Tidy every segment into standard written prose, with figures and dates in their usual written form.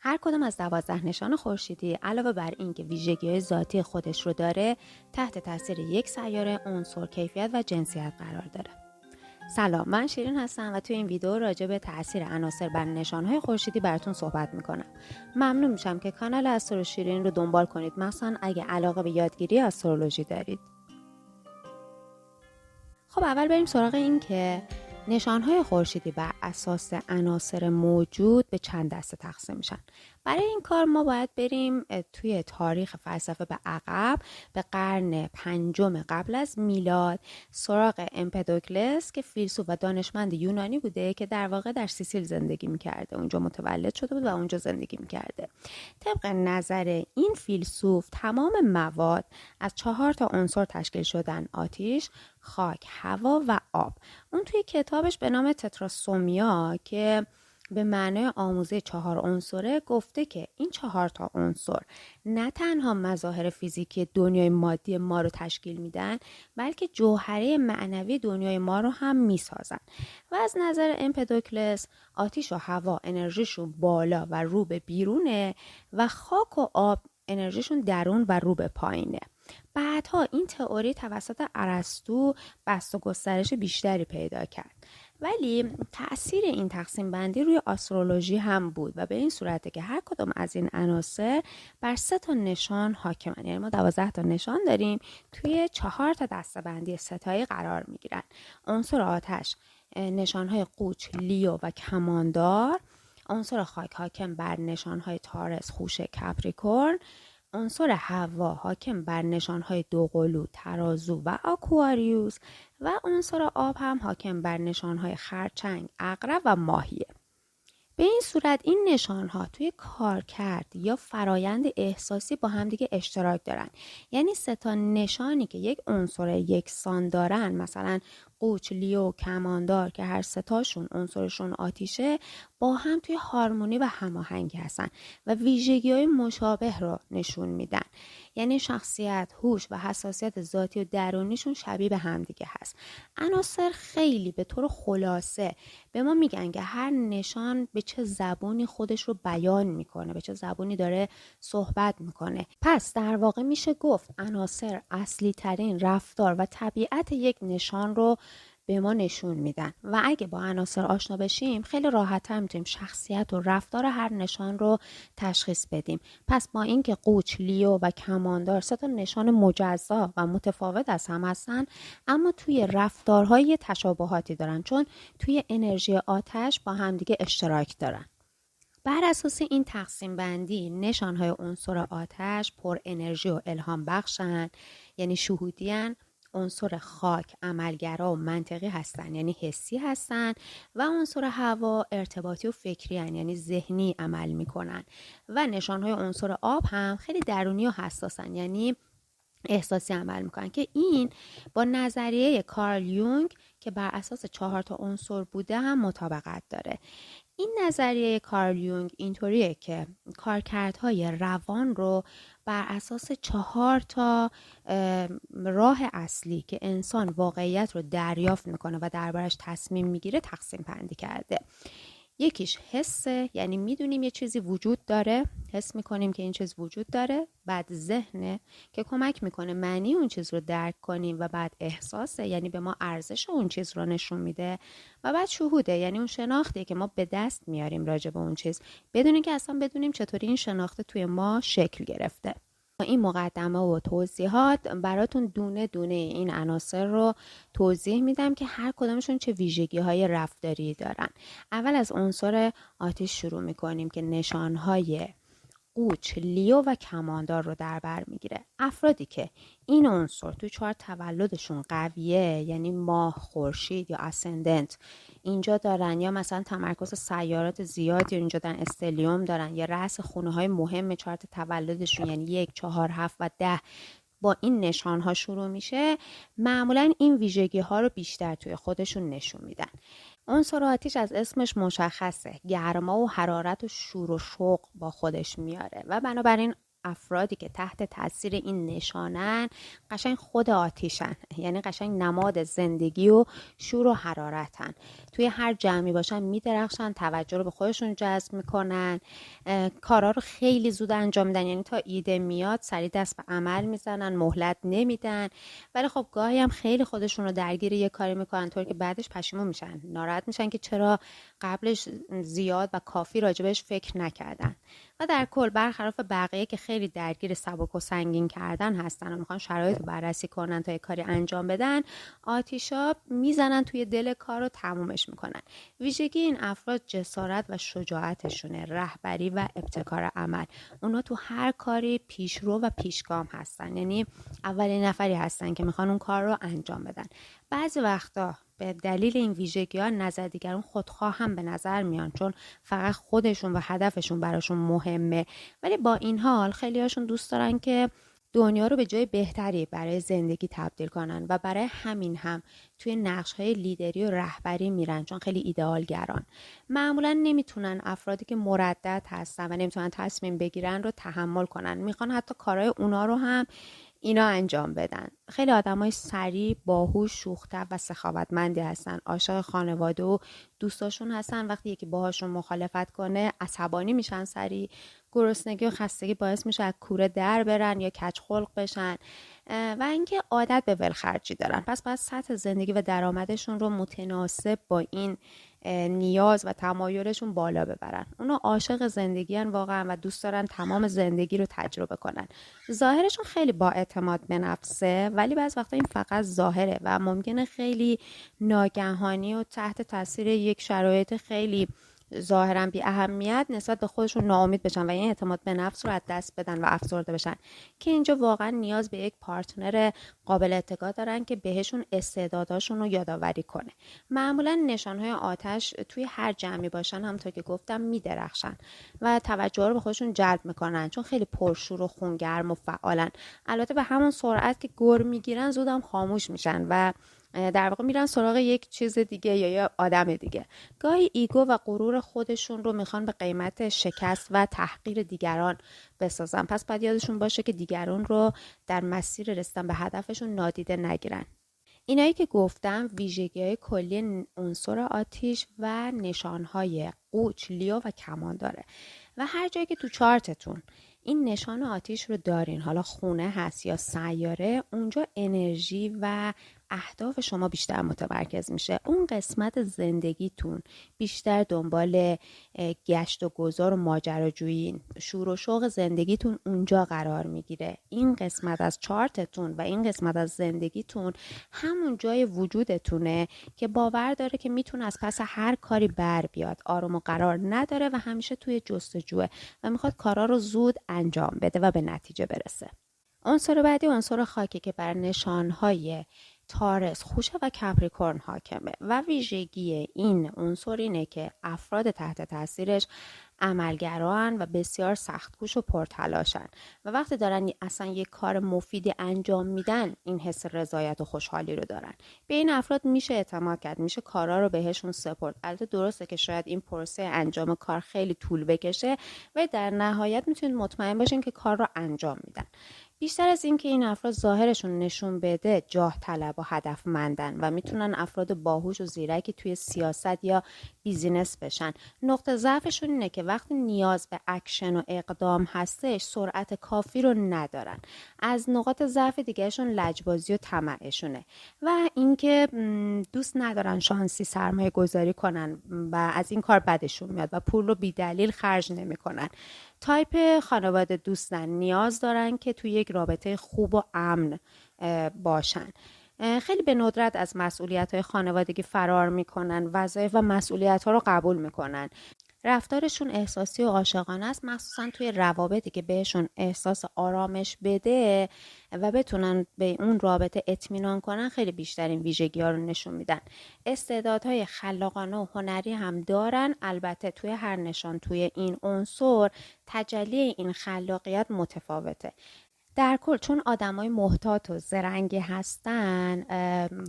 هر کدام از 12 نشان خورشیدی علاوه بر این که ویژگی‌های ذاتی خودش رو داره، تحت تاثیر یک سیاره، عنصر، کیفیت و جنسیت قرار داره. سلام، من شیرین هستم و توی این ویدیو راجع به تاثیر عناصر بر نشانهای خورشیدی براتون صحبت میکنم. ممنون میشم که کانال استرو شیرین رو دنبال کنید، مثلا اگه علاقه به یادگیری استرولوژی دارید. خب اول بریم سراغ این که نشانهای خورشیدی بر اساس عناصر موجود به چند دسته تقسیم میشن. برای این کار ما باید بریم توی تاریخ فلسفه به عقب، به قرن 5 قبل از میلاد، سراغ امپدوکلس که فیلسوف و دانشمند یونانی بوده که در واقع در سیسیل زندگی میکرده. اونجا متولد شده بود و اونجا زندگی میکرده. طبق نظر این فیلسوف تمام مواد از 4 عنصر تشکیل شدن: آتش، خاک، هوا و آب. اون توی کتابش به نام تتراسومیا که به معنای آموزه 4 عنصره گفته که این 4 عنصر نه تنها مظاهر فیزیکی دنیای مادی ما رو تشکیل میدن، بلکه جوهره معنوی دنیای ما رو هم میسازن. و از نظر امپدوکلس آتش و هوا انرژیشون بالا و رو به بیرونه و خاک و آب انرژیشون درون و رو به پایینه. بعدها این تئوری توسط ارسطو بست و گسترش بیشتری پیدا کرد. ولی تأثیر این تقسیم بندی روی استرولوژی هم بود و به این صورته که هر کدام از این عناصر بر 3 نشان حاکمن. یعنی ما 12 نشان داریم، توی 4 دسته‌بندی ستایی قرار میگیرن. عنصر آتش نشانهای قوچ، لیو و کماندار. عنصر خاک حاکم بر نشانهای تارس، خوشه، کپریکورن. عنصر هوا حاکم بر نشانهای دوقلو، ترازو و آکواریوس و عنصر آب هم حاکم بر نشانهای خرچنگ، عقرب و ماهیه. به این صورت این نشانها توی کارکرد یا فرایند احساسی با هم دیگه اشتراک دارن. یعنی 3 نشانی که یک عنصر یکسان دارن، مثلا قوچ، لیو، کماندار که هر 3 عنصرشون آتیشه، با هم توی هارمونی و هماهنگی هستن و ویژگی‌های مشابه رو نشون میدن. یعنی شخصیت، هوش و حساسیت ذاتی و درونیشون شبیه به هم دیگه هست. عناصر خیلی به طور خلاصه به ما میگن که هر نشان به چه زبونی خودش رو بیان میکنه، به چه زبونی داره صحبت میکنه. پس در واقع میشه گفت عناصر اصلی ترین رفتار و طبیعت یک نشان رو به ما نشون میدن و اگه با عناصر آشنا بشیم خیلی راحت‌تر میتونیم شخصیت و رفتار هر نشان رو تشخیص بدیم. پس با اینکه قوچ، لیو و کماندار 3 نشان مجزا و متفاوت از هم هستن، اما توی رفتارهای تشابهاتی دارن، چون توی انرژی آتش با همدیگه اشتراک دارن. بر اساس این تقسیم بندی نشانهای عنصر آتش پر انرژی و الهام بخشن، یعنی شهودیان. عنصر خاک عملگرا و منطقی هستن، یعنی حسی هستن. و عنصر هوا ارتباطی و فکری هستن، یعنی ذهنی عمل میکنن. و نشانهای عنصر آب هم خیلی درونی و حساسن، یعنی احساسی عمل میکنن، که این با نظریه کارل یونگ که بر اساس 4 عنصر بوده هم مطابقت داره. این نظریه کارل یونگ اینطوریه که کارکردهای روان رو بر اساس 4 راه اصلی که انسان واقعیت رو دریافت میکنه و دربارش تصمیم میگیره تقسیم بندی کرده. یکیش حسه، یعنی میدونیم یه چیزی وجود داره، حس میکنیم که این چیز وجود داره. بعد ذهنه که کمک میکنه معنی اون چیز رو درک کنیم. و بعد احساسه، یعنی به ما ارزش اون چیز رو نشون میده. و بعد شهوده، یعنی اون شناختیه که ما به دست میاریم راجع به اون چیز، بدون اینکه اصلا بدونیم چطوری این شناخته توی ما شکل گرفته. این مقدمه و توضیحات براتون دونه دونه این عناصر رو توضیح میدم که هر کدامشون چه ویژگی‌های رفتاری دارن. اول از عنصر آتش شروع میکنیم که نشانهای قوچ، لیو و کماندار رو در بر میگیره. افرادی که این عنصر توی 4 تولدشون قویه، یعنی ماه، خورشید یا اسندنت اینجا دارن، یا مثلا تمرکز سیارات زیادی اینجا دارن، استلیوم دارن، یا رأس خونه های مهم 4 تولدشون یعنی 1، 4، 7 و 10 با این نشان ها شروع میشه، معمولا این ویژگی ها رو بیشتر توی خودشون نشون میدن. عنصر آتش از اسمش مشخصه، گرما و حرارت و شور و شوق با خودش میاره و بنابراین افرادی که تحت تاثیر این نشانن قشنگ خود آتیشن، یعنی قشنگ نماد زندگی و شور و حرارتن. توی هر جمعی باشن میدرخشن، توجه رو به خودشون جذب میکنن، کارا رو خیلی زود انجام میدن، یعنی تا ایده میاد سریع دست به عمل میزنن، مهلت نمیدن. ولی خب گاهی هم خیلی خودشون رو درگیر یه کاری میکنن طوری که بعدش پشیمون میشن، ناراحت میشن که چرا قبلش زیاد و کافی راجبش فکر نکردن. و در کل برخلاف بقیه که خیلی درگیر سبک و سنگین کردن هستن و میخوان شرایط رو بررسی کنن تا یه کاری انجام بدن، آتیشا میزنن توی دل کار رو تمومش میکنن. ویژگی این افراد جسارت و شجاعتشونه، رهبری و ابتکار عمل. اونا تو هر کاری پیشرو و پیشگام هستن، یعنی اولین نفری هستن که میخوان اون کار رو انجام بدن. بعضی وقتا به دلیل این ویژگی‌ها نظر دیگران خودخواه هم به نظر میان، چون فقط خودشون و هدفشون براشون مهمه. ولی با این حال خیلی هاشون دوست دارن که دنیا رو به جای بهتری برای زندگی تبدیل کنن و برای همین هم توی نقش‌های لیدری و رهبری میرن، چون خیلی ایدئالگران. معمولا نمیتونن افرادی که مردد هستن و نمیتونن تصمیم بگیرن رو تحمل کنن، میخوان حتی کارهای اونا رو هم اینا انجام بدن. خیلی آدمای سریع، باهوش، شوخ‌طبع و سخاوتمندی هستن. عاشق خانواده و دوستاشون هستن. وقتی یکی باهاشون مخالفت کنه عصبانی میشن سریع. گرسنگی و خستگی باعث میشه از کوره در برن یا کج خلق بشن. و اینکه عادت به ولخرجی دارن، پس باید سطح زندگی و درآمدشون رو متناسب با این نیاز و تمایلشون بالا ببرن. اونا عاشق زندگیان واقعا و دوست دارن تمام زندگی رو تجربه کنن. ظاهرشون خیلی با اعتماد به نفسه، ولی بعض وقتا این فقط ظاهره و ممکنه خیلی ناگهانی و تحت تاثیر یک شرایط خیلی ظاهرا بی اهمیت نسبت به خودشون ناامید بشن و این اعتماد به نفس رو از دست بدن و افسرده بشن، که اینجا واقعا نیاز به یک پارتنر قابل اتکا دارن که بهشون استعداداشون رو یادآوری کنه. معمولا نشانهای آتش توی هر جمعی باشن همونطور که گفتم میدرخشن و توجه رو به خودشون جلب میکنن، چون خیلی پرشور و خونگرم و فعالن. البته به همون سرعت که گر میگیرن زودم خاموش میشن و در واقع میرن سراغ یک چیز دیگه یا یه آدم دیگه. گاهی ایگو و غرور خودشون رو میخوان به قیمت شکست و تحقیر دیگران بسازن، پس باید یادشون باشه که دیگران رو در مسیر رسیدن به هدفشون نادیده نگیرن. اینایی که گفتم ویژگی‌های کلی عنصر آتش و نشانهای قوچ، لیو و کمان داره و هر جایی که تو چارتتون این نشان آتش رو دارین، حالا خونه هست یا سیاره، اونجا انرژی و اهداف شما بیشتر متمرکز میشه. اون قسمت زندگیتون بیشتر دنبال گشت و گذار و ماجراجویی، شور و شوق زندگیتون اونجا قرار میگیره. این قسمت از چارتتون و این قسمت از زندگیتون همون جای وجودتونه که باور داره که میتونه از پس هر کاری بر بیاد، آروم و قرار نداره و همیشه توی جستجوه و میخواد کارا رو زود انجام بده و به نتیجه برسه. عنصر بعدی عنصر خاکی که بر نشانهای تارس، خوشه و کپریکورن حاکمه و ویژگی این عنصر اینه که افراد تحت تاثیرش عملگران و بسیار سخت‌کوش و پرتلاشن و وقتی دارن اصلا یک کار مفیدی انجام میدن این حس رضایت و خوشحالی رو دارن. به این افراد میشه اعتماد کرد، میشه کارا رو بهشون سپرد. البته درسته که شاید این پروسه انجام کار خیلی طول بکشه و در نهایت میتونید مطمئن باشین که کار رو انجام میدن. بیشتر از این که این افراد ظاهرشون نشون بده جاه طلب و هدفمندن و میتونن افراد باهوش و زیرکی توی سیاست یا بیزینس بشن. نقطه ضعفشون اینه که وقتی نیاز به اکشن و اقدام هستش سرعت کافی رو ندارن. از نقاط ضعف دیگهشون لجبازی و طمعشونه و اینکه دوست ندارن شانسی سرمایه گذاری کنن و از این کار بدشون میاد و پول رو بی دلیل خرج نمیکنن. تایپ خانواده دوستن، نیاز دارن که توی یک رابطه خوب و امن باشن. خیلی به ندرت از مسئولیت‌های خانوادگی فرار میکنن، وظایف و مسئولیت‌ها رو قبول میکنن. رفتارشون احساسی و عاشقانه است، مخصوصا توی روابطی که بهشون احساس آرامش بده و بتونن به اون رابطه اطمینان کنن خیلی بیشتر این ویژگی‌ها رو نشون میدن. استعدادهای خلاقانه و هنری هم دارن. البته توی هر نشان توی این عنصر تجلی این خلاقیت متفاوته. در کل چون آدمای محتاط و زرنگی هستن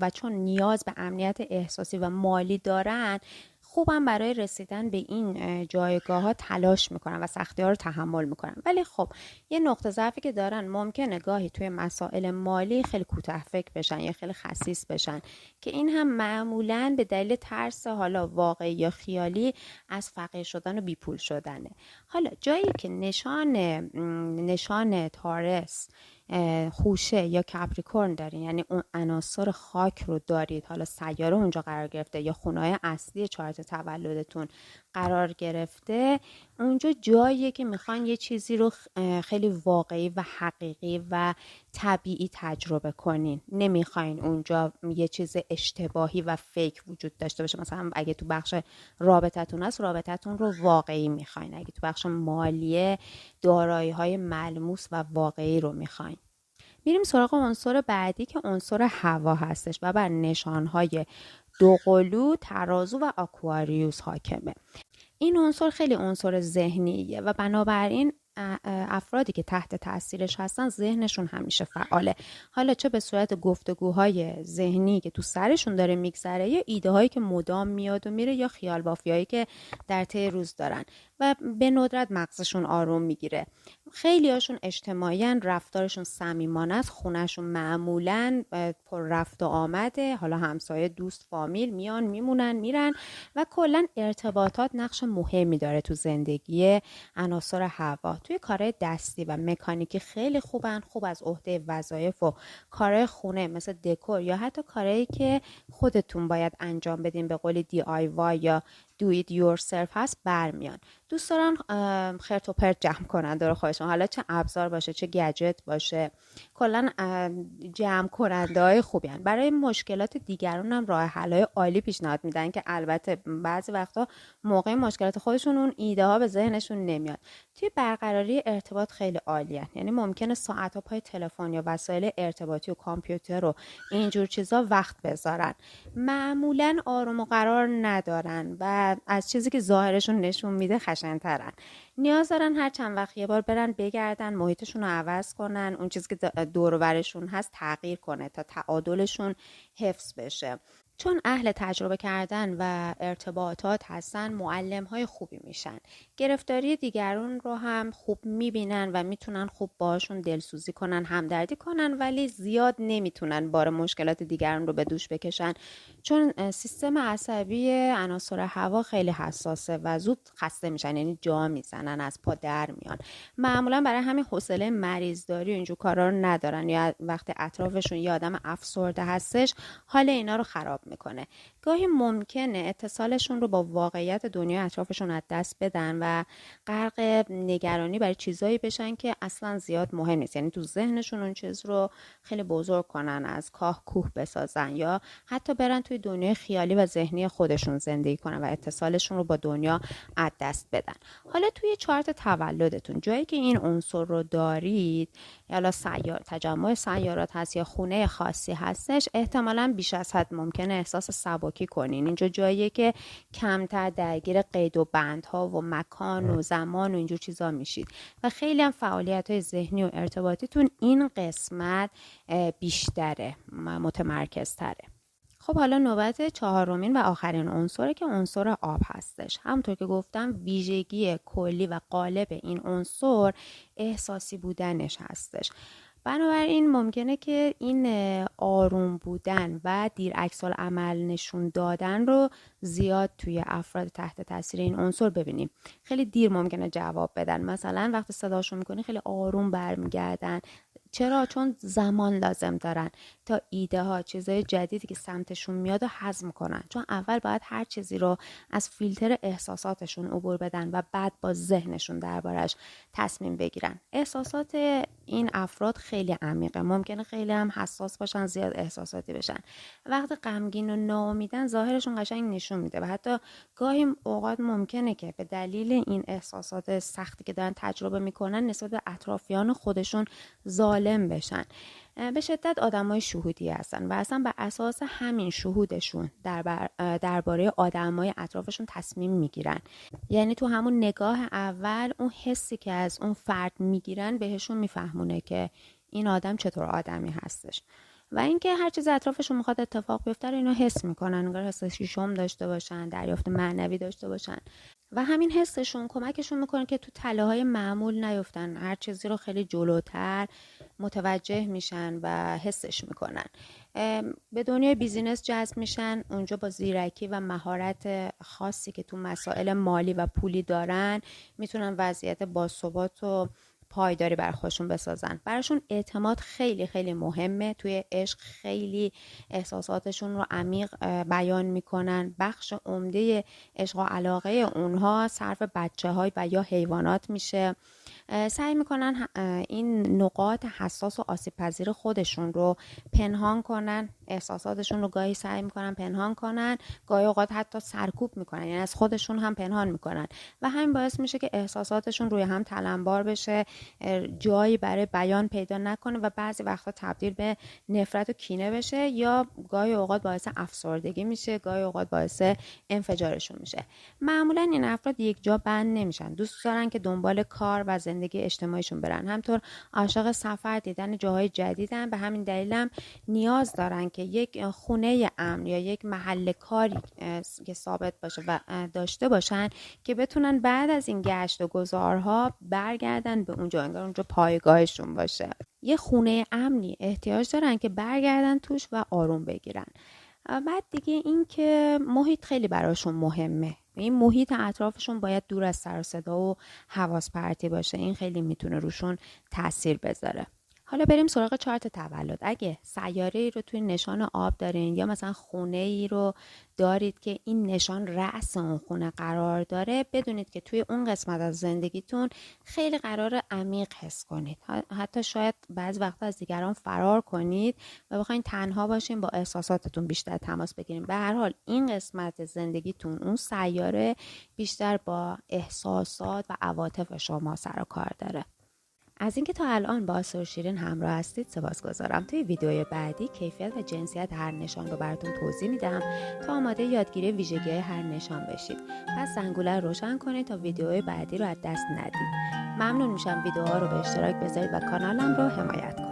و چون نیاز به امنیت احساسی و مالی دارن، خوبم برای رسیدن به این جایگاه ها تلاش میکنن و سختی ها رو تحمل میکنن. ولی خب یه نقطه ضعفی که دارن، ممکنه گاهی توی مسائل مالی خیلی کوتاه فکر بشن یا خیلی خسیس بشن که این هم معمولاً به دلیل ترس حالا واقعی یا خیالی از فقیر شدن و بیپول شدنه. حالا جایی که نشان تارس، خوشه یا کپریکورن دارین، یعنی اون عناصر خاک رو دارید، حالا سیاره اونجا قرار گرفته یا خونه‌های اصلی چارت تولدتون قرار گرفته، اونجا جاییه که میخوان یه چیزی رو خیلی واقعی و حقیقی و طبیعی تجربه کنین. نمیخواین اونجا یه چیز اشتباهی و فیک وجود داشته باشه. مثلا اگه تو بخش رابطتون هست، رابطتون رو واقعی میخواین. اگه تو بخش مالیه، دارایی‌های ملموس و واقعی رو میخواین. میریم سراغ عنصر بعدی که عنصر هوا هستش و بر نشانهای دوقلو، ترازو و آکواریوس حاکمه. این عنصر خیلی عنصر ذهنیه و بنابراین افرادی که تحت تاثیرش هستن ذهنشون همیشه فعاله، حالا چه به صورت گفتگوهای ذهنی که تو سرشون داره میگذره یا ایده هایی که مدام میاد و میره یا خیال بافیایی که در طی روز دارن و به ندرت مغزشون آروم میگیره. خیلی هاشون اجتماعیان، رفتارشون صمیمانه است، خونهشون معمولاً پر رفت و آمده، حالا همسایه، دوست، فامیل میان میمونن میرن و کلا ارتباطات نقش مهمی داره تو زندگی عناصر هوا. توی کارهای دستی و مکانیکی خیلی خوبن، خوب از عهده وظایف و کارهای خونه مثل دکور یا حتی کارهایی که خودتون باید انجام بدین، به قول DIY یا do it yourself هست، برمیان. دوست دارن خرت و پرت جمع کنن دور خودشون، حالا چه ابزار باشه چه گجت باشه، کلا جمع کننده های خوبی هن. برای مشکلات دیگران هم راه حل های عالی پیشنهاد میدن که البته بعضی وقتا موقع مشکلات خودشون اون ایده ها به ذهنشون نمیاد. توی برقراری ارتباط خیلی عالیه، یعنی ممکنه ساعت ها پای تلفن یا وسایل ارتباطی و کامپیوتر و اینجور چیزا وقت بذارن. معمولا آروم و قرار ندارن و از چیزی که ظاهرشون نشون میده خشن‌ترن. نیاز دارن هر چند وقت یه بار برن بگردن، محیطشون رو عوض کنن، اون چیزی که دور و برشون هست تغییر کنه تا تعادلشون حفظ بشه. چون اهل تجربه کردن و ارتباطات هستن، معلم‌های خوبی میشن. گرفتاری دیگران رو هم خوب میبینن و میتونن خوب باشون دلسوزی کنن، همدردی کنن، ولی زیاد نمیتونن بار مشکلات دیگران رو به دوش بکشن، چون سیستم عصبی عناصر هوا خیلی حساسه و زود خسته میشن، یعنی جا میزنن، از پا در میان. معمولا برای همین حوصله مریضداری و اینجور کارا رو ندارن، یا وقتی اطرافشون یه آدم افسرده هستش حال اینا رو خراب میکنه. گاهی ممکنه اتصالشون رو با واقعیت دنیا اطرافشون از دست بدن و غرق نگرانی برای چیزایی بشن که اصلا زیاد مهم نیست، یعنی تو ذهنشون اون چیز رو خیلی بزرگ کنن، از کاه کوه بسازن یا حتی برن توی دنیای خیالی و ذهنی خودشون زندگی کنن و اتصالشون رو با دنیا از دست بدن. حالا توی چارت تولدتون جایی که این عنصر رو دارید، یا تجمع سیارات هست یا خونه خاصی هستش، احتمالاً بیش از حد ممکنه احساس سبکی کنین. اینجا جاییه که کمتر درگیر قید و بندها و مکان و زمان و اینجور چیزا میشید و خیلی هم فعالیت‌های ذهنی و ارتباطیتون این قسمت بیشتره، متمرکزتره. خب حالا نوبت چهارمین و آخرین عنصره که عنصر آب هستش. همونطور که گفتم ویژگی کلی و غالب این عنصر احساسی بودنش هستش. بنابراین ممکنه که این آروم بودن و دیر عکس‌العمل نشون دادن رو زیاد توی افراد تحت تاثیر این عنصر ببینیم. خیلی دیر ممکنه جواب بدن، مثلا وقتی صداشون میکنی خیلی آروم برمیگردن. چرا؟ چون زمان لازم دارن تا ایده ها، چیزای جدیدی که سمتشون میاد رو هضم کنن، چون اول باید هر چیزی رو از فیلتر احساساتشون عبور بدن و بعد با ذهنشون دربارش تصمیم بگیرن. احساسات این افراد خیلی عمیقه، ممکنه خیلی هم حساس باشن، زیاد احساساتی بشن. وقتی غمگین و ناامیدن ظاهرشون قشنگ نشون میده و حتی گاهی اوقات ممکنه که به دلیل این احساسات سختی که دارن تجربه میکنن نسبت به اطرافیان خودشون ظالم بشن. به شدت آدمای شهودی هستن و اصلا بر اساس همین شهودشون درباره آدمای اطرافشون تصمیم میگیرن. یعنی تو همون نگاه اول اون حسی که از اون فرد میگیرن بهشون میفهمونه که این آدم چطور آدمی هستش. و اینکه هر چیز اطرافشون میخواد اتفاق بیفته رو اینا حس میکنن، انگار حس ششم داشته باشن، دریافت معنوی داشته باشن و همین حسشون کمکشون میکنه که تو تله‌های معمول نیفتن، هر چیزی رو خیلی جلوتر متوجه میشن و حسش میکنن. به دنیای بیزینس جذب میشن، اونجا با زیرکی و مهارت خاصی که تو مسائل مالی و پولی دارن میتونن وضعیت باثبات و پایداری بر خودشون بسازن. براشون اعتماد خیلی خیلی مهمه. توی عشق خیلی احساساتشون رو عمیق بیان میکنن. بخش عمده عشق و علاقه اونها صرف بچه‌های و یا حیوانات میشه. سعی میکنن این نقاط حساس و آسیب پذیر خودشون رو پنهان کنن، احساساتشون رو گاهی سعی میکنن پنهان کنن، گاهی اوقات حتی سرکوب میکنن، یعنی از خودشون هم پنهان میکنن و همین باعث میشه که احساساتشون روی هم تلمبار بشه، جایی برای بیان پیدا نکنه و بعضی وقتا تبدیل به نفرت و کینه بشه یا گاهی اوقات باعث افسردگی میشه، گاهی اوقات باعث انفجارشون میشه. معمولا این افراد یک جا بند نمیشن، دوست دارن که دنبال کار و زندگی اجتماعیشون برن، همطور عاشق سفر، دیدن جاهای جدیدن. به همین دلیلم نیاز دارن که یک خونه امن یا یک محل کاری که ثابت باشه و داشته باشن که بتونن بعد از این گشت و گذارها برگردن به اونجا، انگار اونجا پایگاهشون باشه. یه خونه امنی احتیاج دارن که برگردن توش و آروم بگیرن. بعد دیگه این که محیط خیلی براشون مهمه. این محیط اطرافشون باید دور از سر و صدا و حواس پرتی باشه. این خیلی میتونه روشون تاثیر بذاره. حالا بریم سراغ چارت تولد. اگه سیاره ای رو توی نشان آب دارین یا مثلا خونه ای رو دارید که این نشان رأس اون خونه قرار داره، بدونید که توی اون قسمت از زندگیتون خیلی قرار عمیق حس کنید. حتی شاید بعض وقتا از دیگران فرار کنید و بخواید تنها باشین، با احساساتتون بیشتر تماس بگیرین. به هر حال این قسمت زندگیتون، اون سیاره بیشتر با احساسات و عواطف شما سر و کار داره. از اینکه تا الان با آسر شیرین همراه هستید سپاسگزارم. توی ویدیوی بعدی کیفیت و جنسیت هر نشان رو براتون توضیح میدم تا آماده یادگیری ویژگی هر نشان بشید. پس زنگوله رو روشن کنید تا ویدیوی بعدی رو از دست ندید. ممنون میشم ویدیوها رو به اشتراک بذارید و کانالم رو حمایت کنید.